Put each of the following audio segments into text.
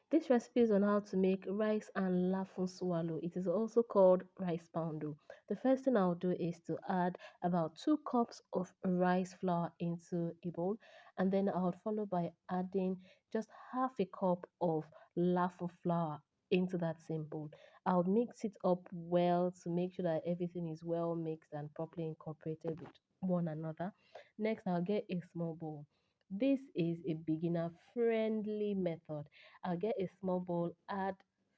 This recipe is on how to make rice and lafun swallow. It is also called rice poundo. The first thing I'll do is to add about 2 cups of rice flour into a bowl, and then I'll follow by adding just half a cup of lafun flour into that same bowl. I'll mix it up well to make sure that everything is well mixed and properly incorporated with one another. Next, I'll get a small bowl. This is a beginner friendly method. I'll get a small bowl, add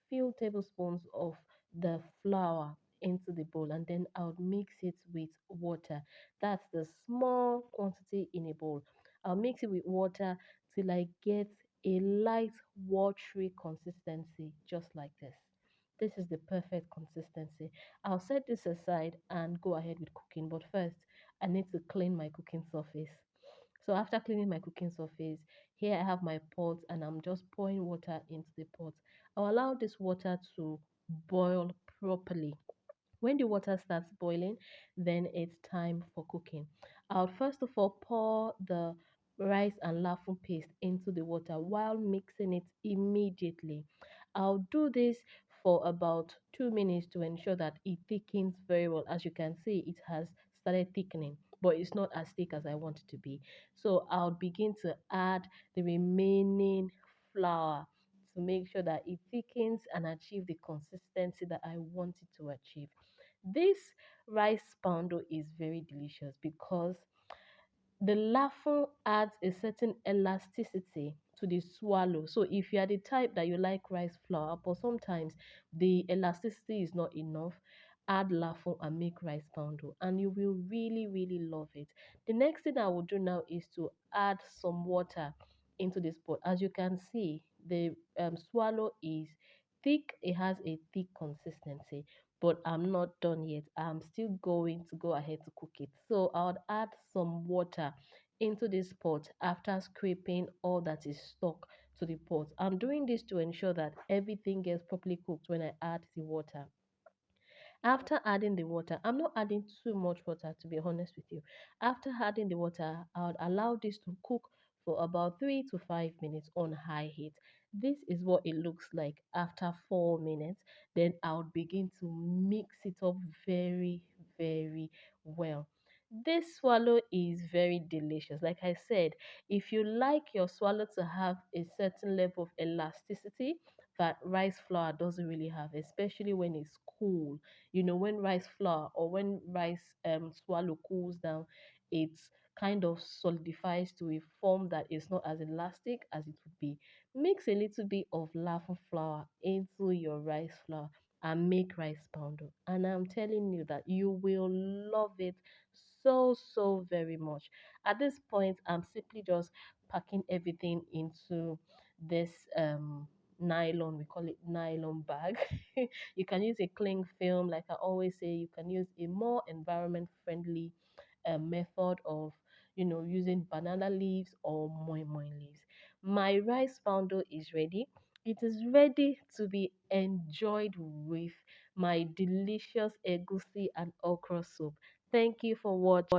few tablespoons of the flour into the bowl, and then I'll mix it with water. That's the small quantity in a bowl. I'll mix it with water till I get a light watery consistency, just like this. This is the perfect consistency. I'll set this aside and go ahead with cooking. But first, I need to clean my cooking surface. So after cleaning my cooking surface, here I have my pot and I'm just pouring water into the pot. I'll allow this water to boil properly. When the water starts boiling, then it's time for cooking. I'll first of all pour the rice and lafun paste into the water while mixing it immediately. I'll do this for about 2 minutes to ensure that it thickens very well. As you can see, it has started thickening, but it's not as thick as I want it to be. So I'll begin to add the remaining flour to make sure that it thickens and achieve the consistency that I want it to achieve. This rice poundo is very delicious because the lafun adds a certain elasticity to the swallow. So if you are the type that you like rice flour, but sometimes the elasticity is not enough, add lafun and make rice poundo, and you will really, really love it. The next thing I will do now is to add some water into this pot. As you can see, the swallow is thick, it has a thick consistency, but I'm not done yet. I'm still going to go ahead to cook it. So I'll add some water into this pot after scraping all that is stuck to the pot. I'm doing this to ensure that everything gets properly cooked when I add the water. After adding the water, I'm not adding too much water to be honest with you. After adding the water, I would allow this to cook for about 3 to 5 minutes on high heat. This is what it looks like after 4 minutes. Then I would begin to mix it up very, very well. This swallow is very delicious. Like I said, if you like your swallow to have a certain level of elasticity that rice flour doesn't really have, especially when it's cool, when rice flour or when rice swallow cools down, it kind of solidifies to a form that is not as elastic as it would be. Mix a little bit of lafun flour into your rice flour and make rice poundo, and I'm telling you that you will love it so very much. At this point, I'm simply just packing everything into this nylon, we call it nylon bag. You can use a cling film, like I always say. You can use a more environment friendly method of using banana leaves or moi moi leaves. My rice poundo is ready. It is ready to be enjoyed with my delicious egusi and okra soup. Thank you for watching.